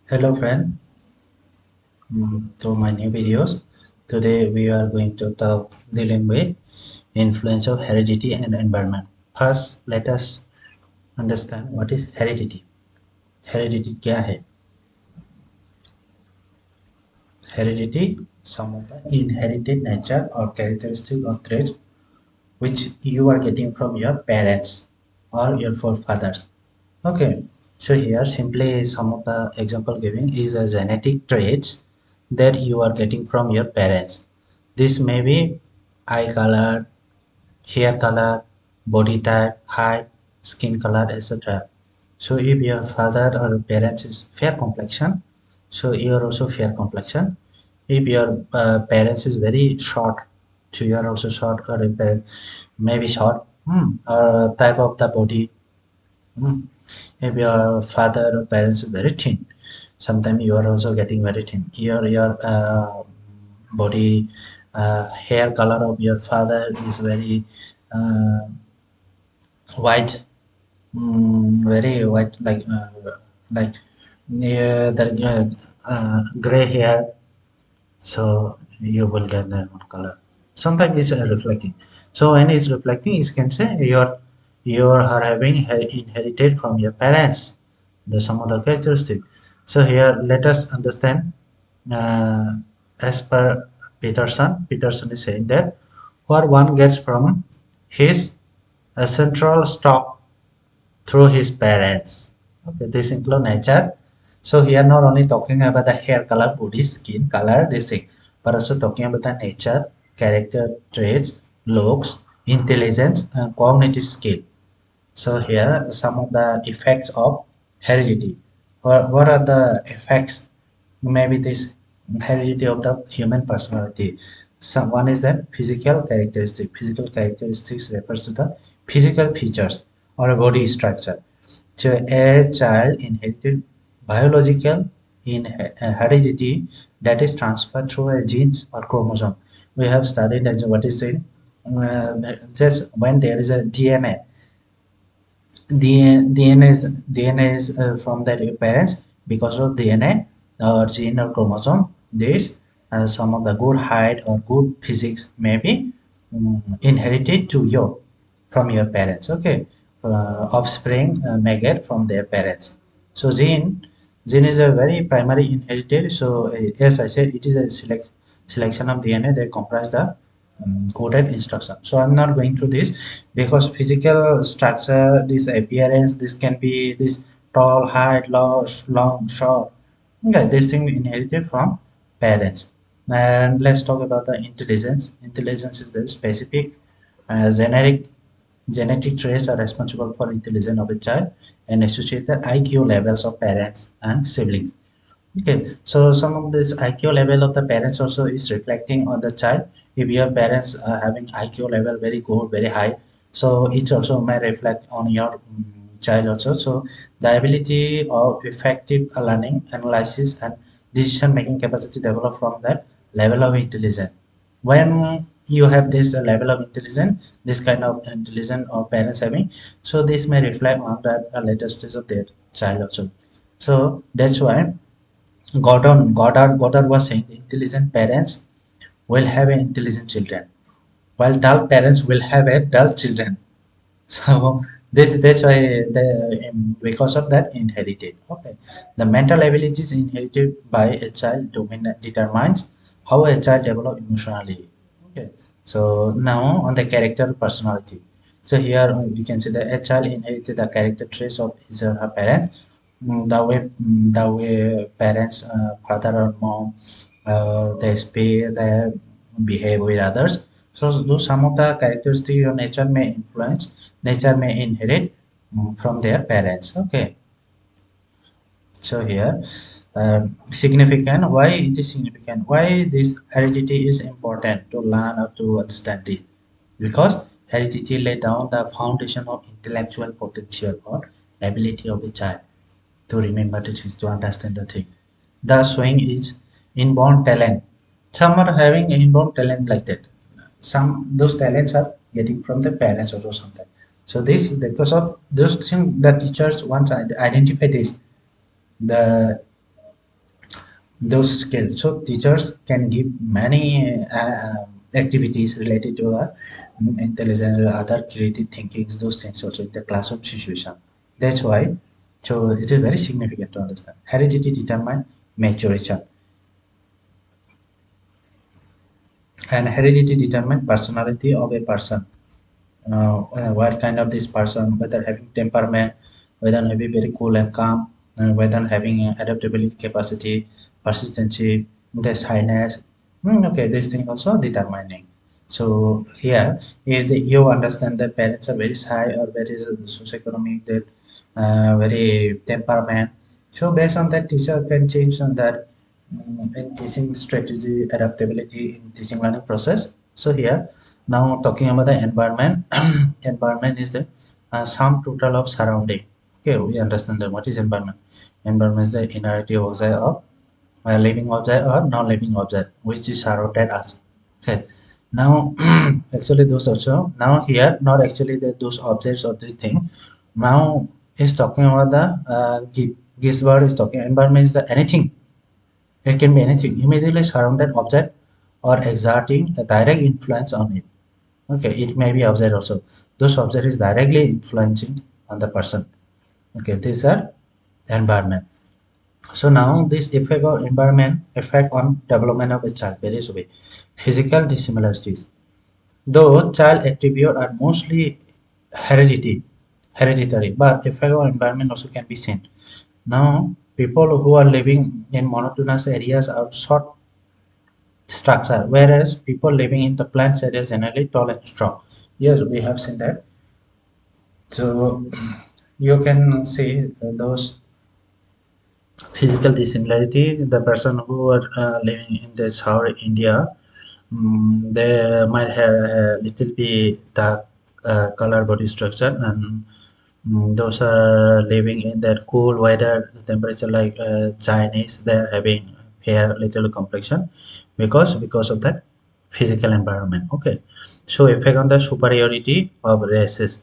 Hello friend, to my new videos. Today we are going to talk dealing with influence of heredity and environment. First, let us understand what is heredity. Heredity क्या है? Heredity, some of the inherited nature or characteristic or traits which you are getting from your parents or your forefathers. Okay, so here simply some of the example giving is a genetic traits that you are getting from your parents. This may be eye color, hair color, body type, height, skin color, etc. So if your father or parents is fair complexion, so you are also fair complexion. If your parents is very short, so you are also short, or if maybe short, or type of the body. Hmm. If your father or parents is very thin, sometimes you are also getting very thin. Your body hair color of your father is very uh, white, very white, like near the gray hair, so you will get that one color. Sometimes it's reflecting. So when it's reflecting, you can say you are having inherited from your parents the some other characteristic. So here let us understand, uh, as per Peterson is saying that what one gets from his central stock through his parents. Okay, this include nature. So here not only talking about the hair color, body, skin color, this thing, but also talking about the nature, character traits, looks, intelligence, and cognitive skill. So here some of the effects of heredity. What are the effects? Maybe this heredity of the human personality. Some one is that physical characteristic. Physical characteristics refers to the physical features or a body structure. So a child inherited biological in heredity that is transferred through a genes or chromosome. We have studied as what is it? Just when there is a DNA, DNA is from their parents. Because of DNA or gene or chromosome, this some of the good height or good physics may be inherited to you from your parents. Okay, offspring may get from their parents. So gene is a very primary inherited. So as I said, it is a selection of DNA that comprise the coded instruction. So I'm not going through this because physical structure, this appearance, this can be this tall, height, long, short. Okay, this thing we inherited from parents. And let's talk about the intelligence. Intelligence is the specific generic genetic traits are responsible for intelligence of a child and associated IQ levels of parents and siblings. Okay, so some of this IQ level of the parents also is reflecting on the child. If your parents are having IQ level very good, very high, so it also may reflect on your child also. So the ability of effective learning, analysis, and decision making capacity develop from that level of intelligence. When you have this level of intelligence, this kind of intelligence of parents having, so this may reflect on that later stage of their child also. So that's why Goddard was saying intelligent parents will have an intelligent children, while dull parents will have a dull children. So that's why because of that inherited. Okay, the mental abilities inherited by a child determines how a child develop emotionally. Okay, so now on the character personality. So here we can see that a child inherited the character traits of his or her parents. The way parents, father or mom, they behave with others. So those some of the characteristics your nature may inherit from their parents. Okay, so here significant. Why it is significant? Why this heredity is important to learn or to understand this? Because heredity lay down the foundation of intellectual potential or ability of a child to remember the things, to understand the thing. The showing is inborn talent. Some are having inborn talent like that. Some those talents are getting from the parents or something. So this because of those things the teachers once identify this, the those skills. So teachers can give many activities related to intelligence, other creative thinkings, those things also in the classroom situation. That's why. So it is very significant to understand. Heredity determine maturation, and heredity determine personality of a person. What kind of this person, whether having temperament, whether having very cool and calm, whether having adaptability capacity, persistency, this highness. Okay, this thing also determining. So here, if you understand that parents are very shy or very socioeconomic, that very temperament. So based on that, teacher can change on that in teaching strategy, adaptability in teaching learning process. So here, now talking about the environment, environment is the sum total of surrounding. Okay, we understand that what is environment. Environment is the inherent object of living object or non-living object which is surrounded us. Okay, now actually those also now here not actually that those objects or this thing. Now is talking about the Gisbert is talking environment is the anything. It can be anything immediately surrounded object or exerting a direct influence on it. Okay, it may be object also. Those object is directly influencing on the person. Okay, these are environment. So now this effect of environment effect on development of a child varies with physical dissimilarities. Though child attributes are mostly hereditary, but effect of environment also can be seen. Now people who are living in monotonous areas are short structure, whereas people living in the plants areas generally tall and strong. Yes, we have seen that. So you can see those physical dissimilarity. The person who are living in the South India, they might have a little bit dark color body structure, and those are living in that cool weather temperature like Chinese, they're having fair little complexion because of that physical environment. Okay, so effect on the superiority of races.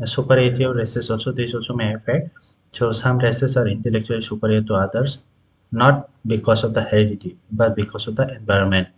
Superiority of races also, this also may affect. So some races are intellectually superior to others, not because of the heredity, but because of the environment.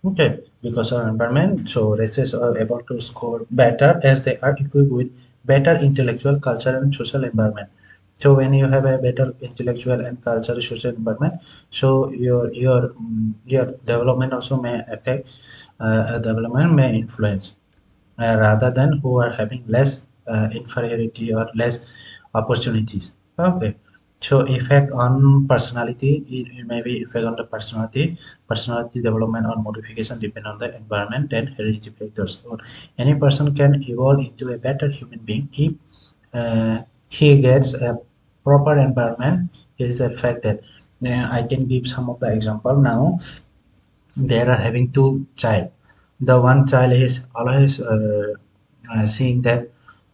Okay, because of environment, so races are able to score better as they are equipped with better intellectual, cultural, and social environment. So when you have a better intellectual and cultural social environment, so your development also may affect. Development may influence rather than who are having less inferiority or less opportunities. Okay, so effect on personality, it may be effect on the personality development or modification depend on the environment and hereditary factors. Or any person can evolve into a better human being if he gets a proper environment. Is the fact that I can give some of the example now. They are having two child. The one child is always seeing that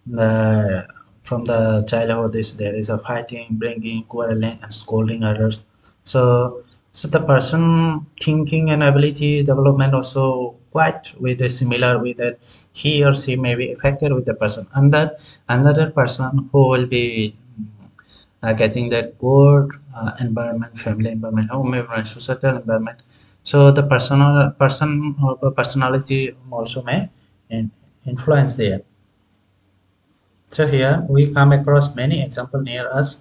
the from the childhood is there is a fighting, bringing, quarreling, and scolding others. So the person thinking and ability development also quite with a similar with that he or she may be affected with the person, and that another person who will be getting that good environment, family environment, home environment, societal environment. So the person or the personality also may influence there. So here we come across many examples near us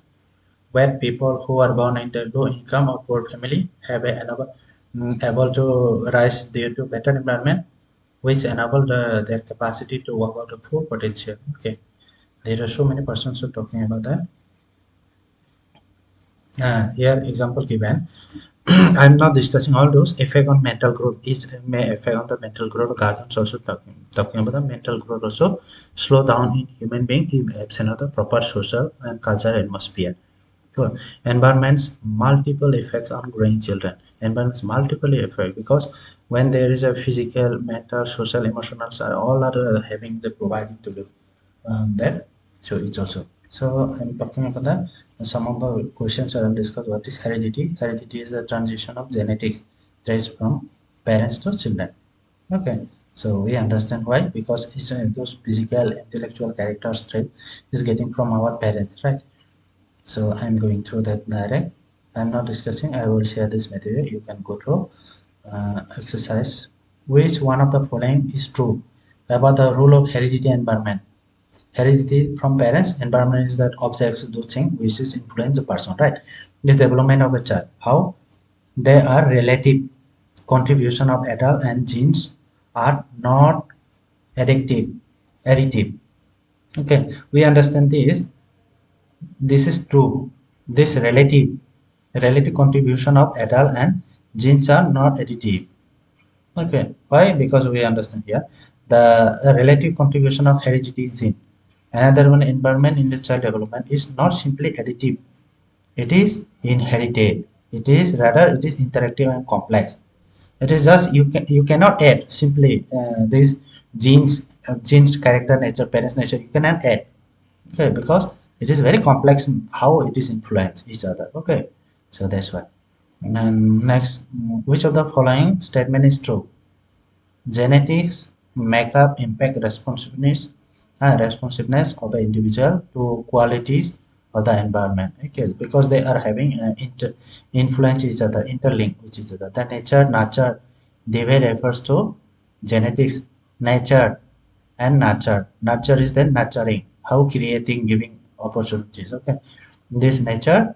where people who are born into low income or poor family have able to rise due to better environment, which enable their capacity to work out the full potential. Okay, there are so many persons who are talking about that. Here example given. I'm not discussing all those effect on mental growth is may affect on the mental growth. Guardians also talking about the mental growth also slow down in human being if absent of the proper social and cultural atmosphere. So environments multiple effects on growing children. Environments multiple effect because when there is a physical, mental, social, emotional, are all are having the providing to do that. So it's also. So I'm talking about the some of the questions I will discuss. What is heredity? Heredity is the transition of genetics traits from parents to children. Okay. So we understand why because it's those physical, intellectual character trait is getting from our parents, right? So I'm going through that direct. I'm not discussing. I will share this material. You can go through exercise. Which one of the following is true about the role of heredity and environment? Heredity from parents, environment is that objects do things which is influence the person, right? This development of a child. How? They are relative. Contribution of adult and genes are not additive. Additive. Okay, we understand this. This is true. This relative contribution of adult and genes are not additive. Okay, why? Because we understand here the relative contribution of heredity gene. Another one, environment in the child development is not simply additive. It is inherited. It is rather it is interactive and complex. It is just you cannot add simply these genes character nature parents nature you cannot add. Okay, because it is very complex how it is influence each other. Okay, so that's why. And then next, which of the following statement is true? Genetics makeup impact responsiveness of an individual to qualities of the environment. Okay, because they are having influence each other, interlink with each other. The nature nurture divide refers to genetics, nature and nurture. Nurture is then nurturing, how creating, giving opportunities. Okay, this nature.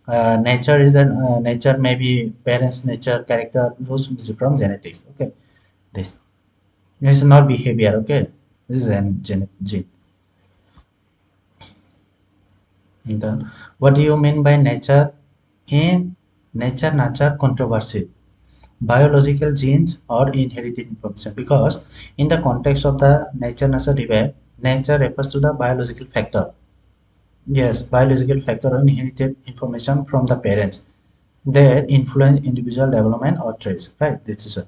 Nature is then nature maybe parents nature character those is from genetics. Okay, this it's not behavior, okay? This is an gene. And then, what do you mean by nature? In nature nurture controversy, biological genes or inherited information? Because in the context of the nature nurture debate, nature refers to the biological factor. Yes, biological factor or inherited information from the parents that influence individual development or traits. Right? This is a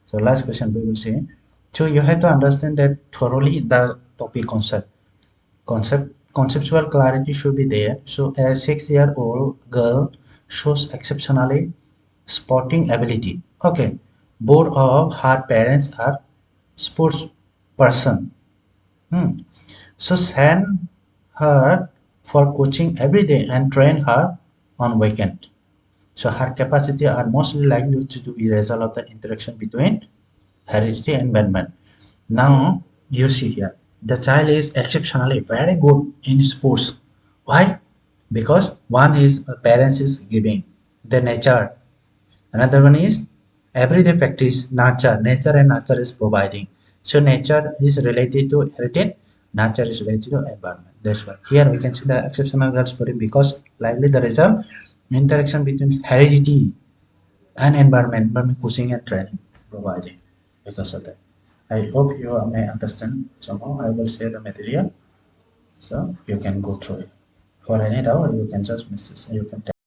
so last question we will see. So you have to understand that thoroughly the topic conceptual clarity should be there. So a 6-year-old girl shows exceptionally sporting ability. Okay, both of her parents are sports person. Hmm. So send her for coaching every day and train her on weekend. So her capacity are mostly likely to be a result of the interaction between heredity and environment. Now you see here, the child is exceptionally very good in sports. Why? Because one is parents is giving the nature. Another one is everyday practice, nurture. Nature and nurture is providing. So nature is related to heritage, nature is related to environment. That's why here we can see the exceptional girl story because likely the result interaction between heredity and environment coaching and training providing because of that. I hope you may understand somehow. I will share the material so you can go through it. For any doubt, you can just message. You can